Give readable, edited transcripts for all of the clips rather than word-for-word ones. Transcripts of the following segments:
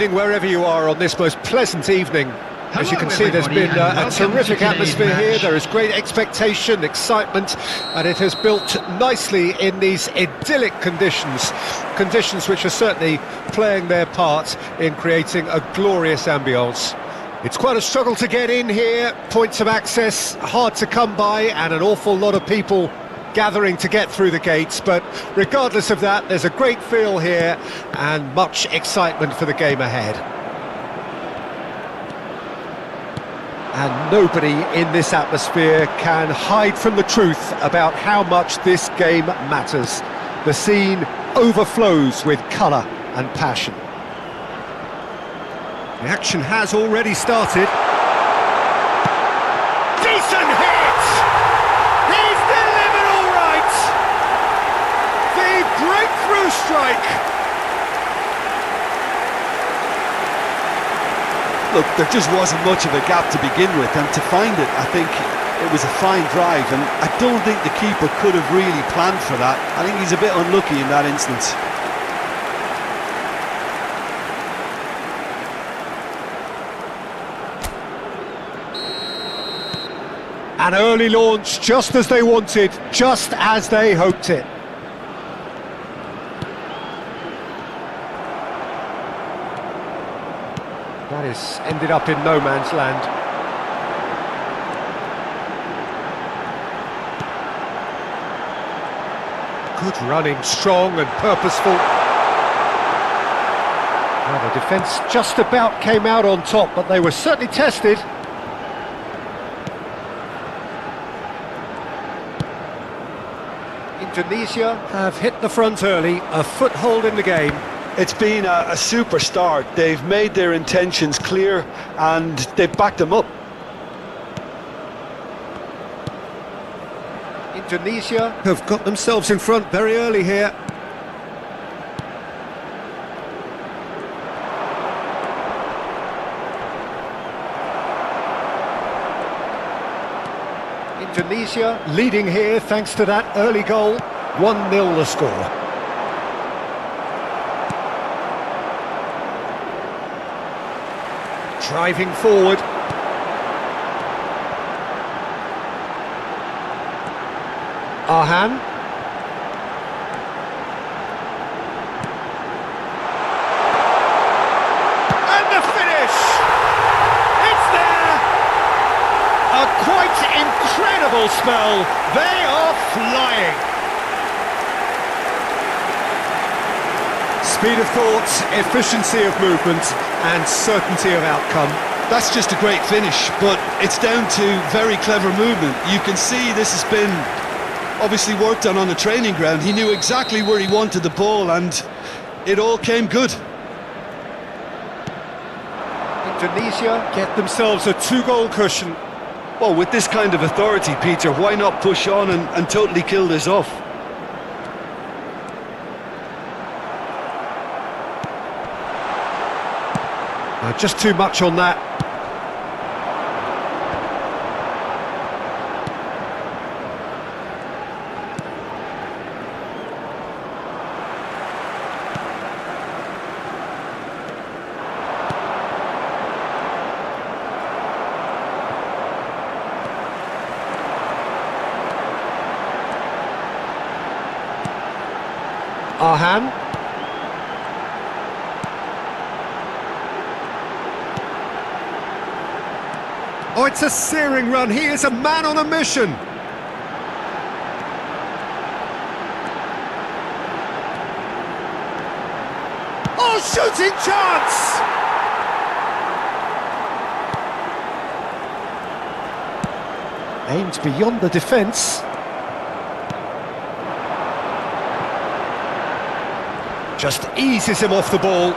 evening wherever you are on this most pleasant evening. As you can see, there's been a terrific atmosphere here. There is great expectation, excitement, and it has built nicely in these idyllic conditions. Conditions which are certainly playing their part in creating a glorious ambience. It's quite a struggle to get in here, points of access hard to come by, and an awful lot of people gathering to get through the gates, but regardless of that, there's a great feel here and much excitement for the game ahead. And nobody in this atmosphere can hide from the truth about how much this game matters. The scene overflows with colour and passion. The action has already started. Decent hit! He's delivered all right! The breakthrough strike! Look, there just wasn't much of a gap to begin with, and to find it, I think it was a fine drive, and I don't think the keeper could have really planned for that. I think he's a bit unlucky in that instance. An early launch, just as they wanted, just as they hoped it. That has ended up in no man's land. Good running, strong and purposeful. Well, the defence just about came out on top, but they were certainly tested. Indonesia have hit the front early, a foothold in the game. It's been a super start. They've made their intentions clear and they've backed them up. Indonesia have got themselves in front very early here. Indonesia leading here thanks to that early goal. 1-0 the score. Driving forward. Arhan. And the finish! It's there! A quite incredible spell. They are flying. Speed of thought, efficiency of movement, and certainty of outcome. That's just a great finish, but it's down to very clever movement. You can see this has been obviously worked on the training ground. He knew exactly where he wanted the ball, and it all came good. Indonesia get themselves a 2-goal cushion. Well, with this kind of authority, Peter, why not push on and totally kill this off? Just too much on that. Arhan. Oh, it's a searing run. He is a man on a mission. Oh, shooting chance! Aimed beyond the defence. Just eases him off the ball.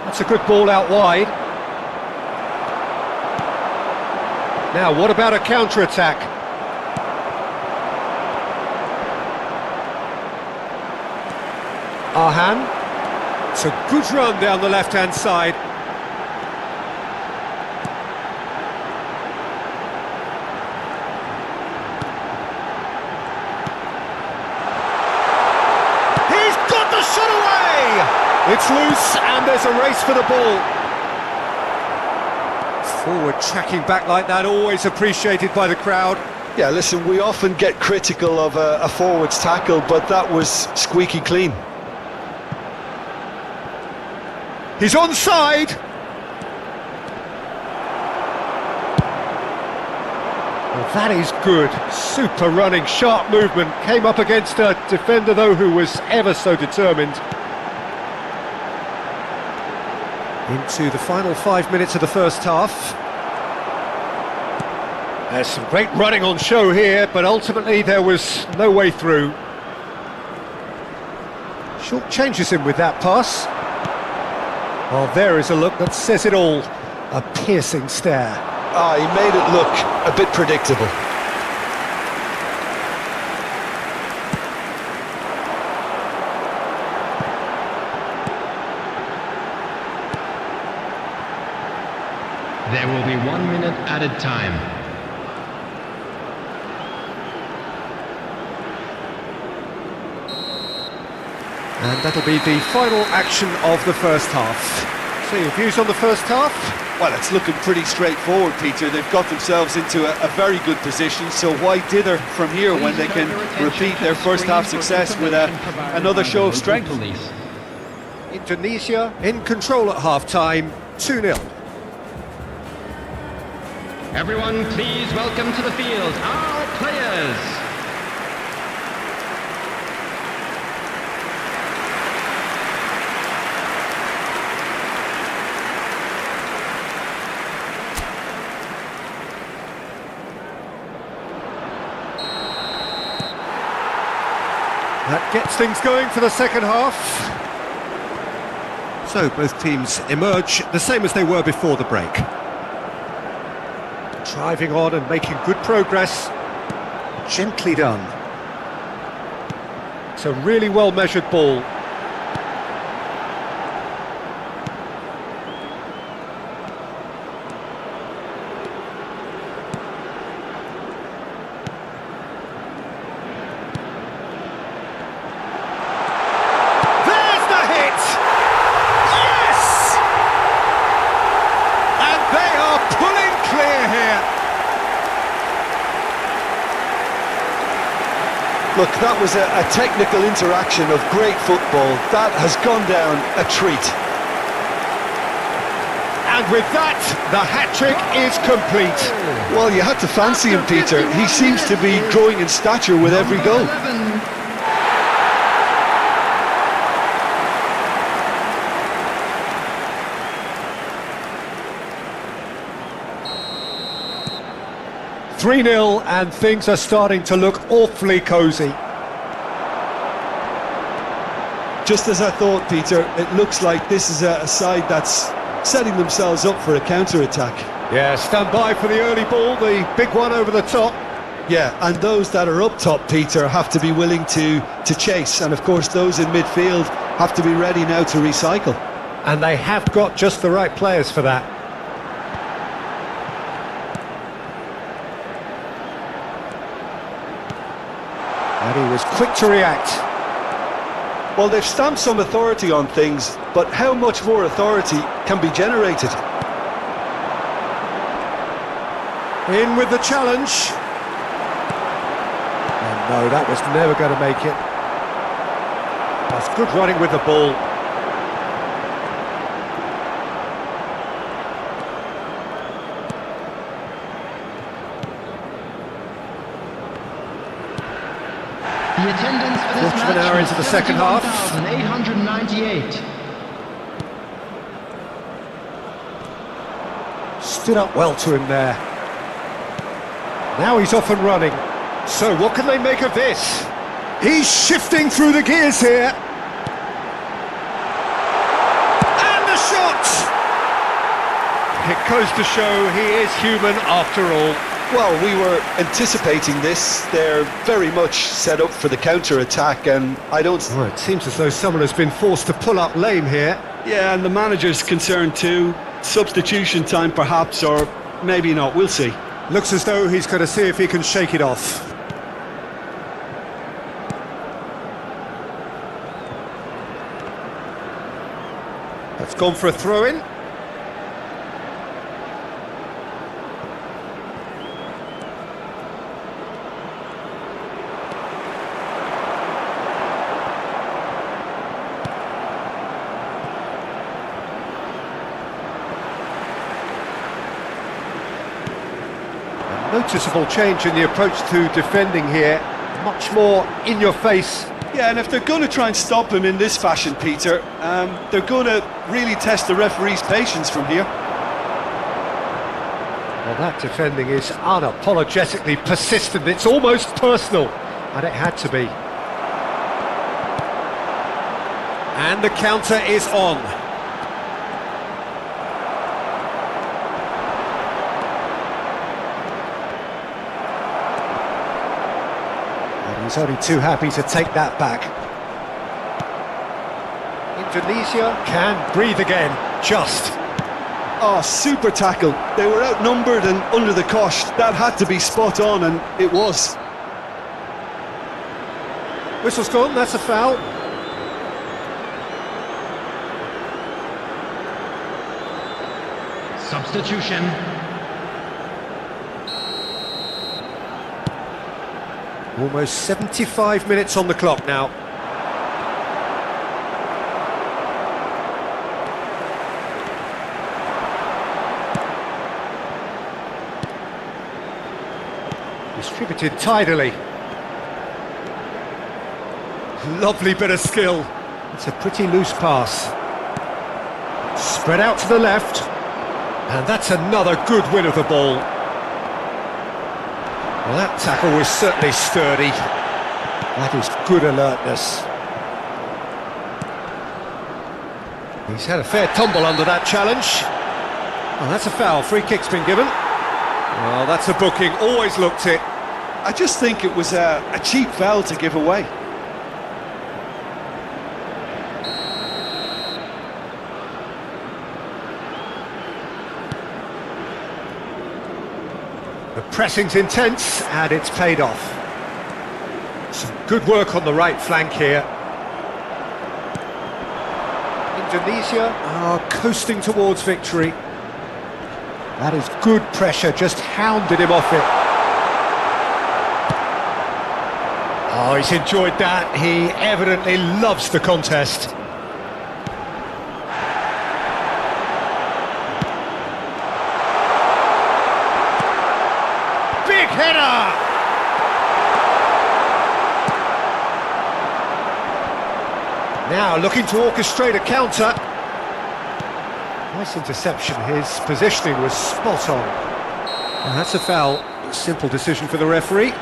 That's a good ball out wide. Now, what about a counter-attack? Arhan. It's a good run down the left-hand side. It's loose, and there's a race for the ball. Forward tracking back like that, always appreciated by the crowd. Yeah, listen, we often get critical of a forward's tackle, but that was squeaky clean. He's onside. Well, that is good. Super running, sharp movement. Came up against a defender, though, who was ever so determined. Into the final 5 minutes of the first half. There's some great running on show here, but ultimately there was no way through. Short changes him with that pass. Well, there is a look that says it all. A piercing stare. Ah, he made it look a bit predictable. There will be 1 minute added time. And that'll be the final action of the first half. So your views on the first half? Well, it's looking pretty straightforward, Peter. They've got themselves into a very good position, so why dither from here when they can repeat their first half success with another show of strength? Indonesia in control at half-time, 2-0. Everyone, please welcome to the field our players. That gets things going for the second half. So both teams emerge the same as they were before the break. Driving on and making good progress. Gently done. It's a really well-measured ball. There's the hit! Yes! And they are pulling clear here. Look, that was a technical interaction of great football. That has gone down a treat. And with that, the hat-trick is complete. Well, you had to fancy him, Peter. He seems to be growing in stature with every goal. 3-0, and things are starting to look awfully cosy. Just as I thought, Peter, it looks like this is a side that's setting themselves up for a counter-attack. Yeah, stand by for the early ball, the big one over the top. Yeah, and those that are up top, Peter, have to be willing to chase. And of course, those in midfield have to be ready now to recycle. And they have got just the right players for that. And he was quick to react. Well, they've stamped some authority on things, but how much more authority can be generated? In with the challenge. And no, that was never going to make it. That's good running with the ball. The attendance for this Quarter of an match hour was into the second half. 71,898. Stood up well to him there. Now he's off and running. So what can they make of this? He's shifting through the gears here. And the shot! It goes to show he is human after all. Well, we were anticipating this. They're very much set up for the counter-attack, and I don't... Well, it seems as though someone has been forced to pull up lame here. Yeah, and the manager's concerned too. Substitution time perhaps, or maybe not, we'll see. Looks as though he's going to see if he can shake it off. It's gone for a throw-in. Noticeable change in the approach to defending here. Much more in your face. Yeah, and if they're going to try and stop him in this fashion, Peter, they're going to really test the referee's patience from here. Well, that defending is unapologetically persistent. It's almost personal, and it had to be. And the counter is on. He's only too happy to take that back. Indonesia can breathe again, just. Oh, super tackle. They were outnumbered and under the cosh. That had to be spot on, and it was. Whistle's gone, that's a foul. Substitution. Almost 75 minutes on the clock now. Distributed tidily. Lovely bit of skill. It's a pretty loose pass. Spread out to the left. And that's another good win of the ball. Well, that tackle was certainly sturdy. That is good alertness. He's had a fair tumble under that challenge. Oh, that's a foul. Free kick's been given. Well, that's a booking. Always looked it. I just think it was a cheap foul to give away. The pressing's intense, and it's paid off. Some good work on the right flank here. Indonesia are coasting towards victory. That is good pressure, just hounded him off it. Oh, he's enjoyed that. He evidently loves the contest. Big header! Now looking to orchestrate a counter. Nice interception. His positioning was spot on. And that's a foul. Simple decision for the referee.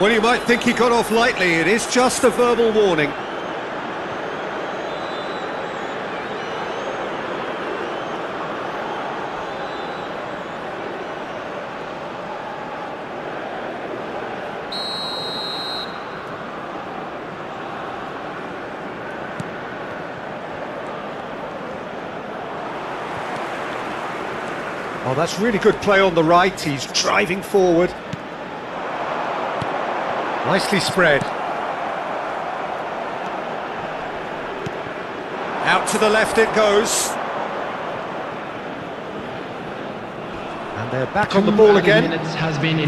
Well, you might think he got off lightly. It is just a verbal warning. Oh, that's really good play on the right. He's driving forward. Nicely spread. Out to the left it goes. And they're back on the ball again.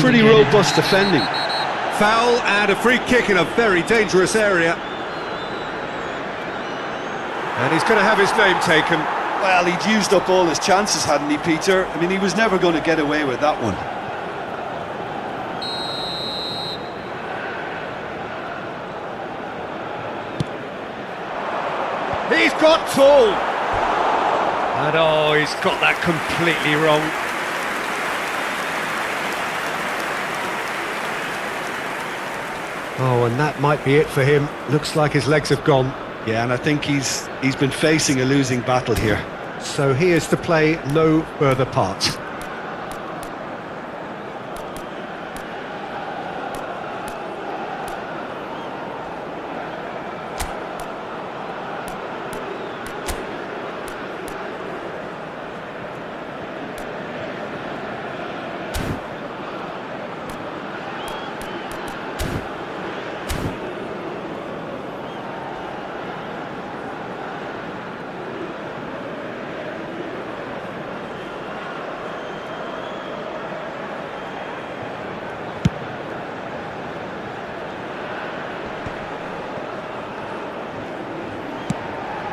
Pretty robust defending. Foul and a free kick in a very dangerous area. And he's going to have his name taken. Well, he'd used up all his chances, hadn't he, Peter? I mean, he was never going to get away with that one. He's got tall. And oh, he's got that completely wrong. Oh, and that might be it for him. Looks like his legs have gone. Yeah, and I think he's been facing a losing battle here. So he is to play no further part.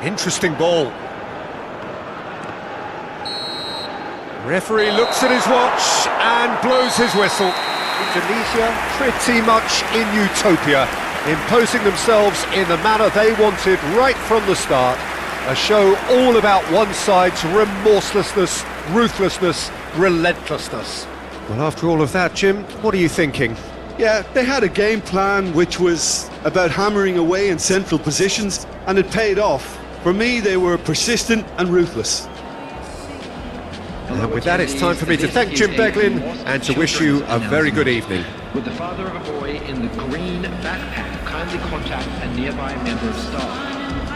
Interesting ball. Referee looks at his watch and blows his whistle. Indonesia pretty much in utopia, imposing themselves in the manner they wanted right from the start. A show all about one side's remorselessness, ruthlessness, relentlessness. Well, after all of that, Jim, what are you thinking? Yeah, they had a game plan which was about hammering away in central positions, and it paid off. For me, they were persistent and ruthless. And with that, it's time for me to thank Jim Beglin and to wish you a very good evening. With the father of a boy in the green backpack, kindly contact a nearby member of staff.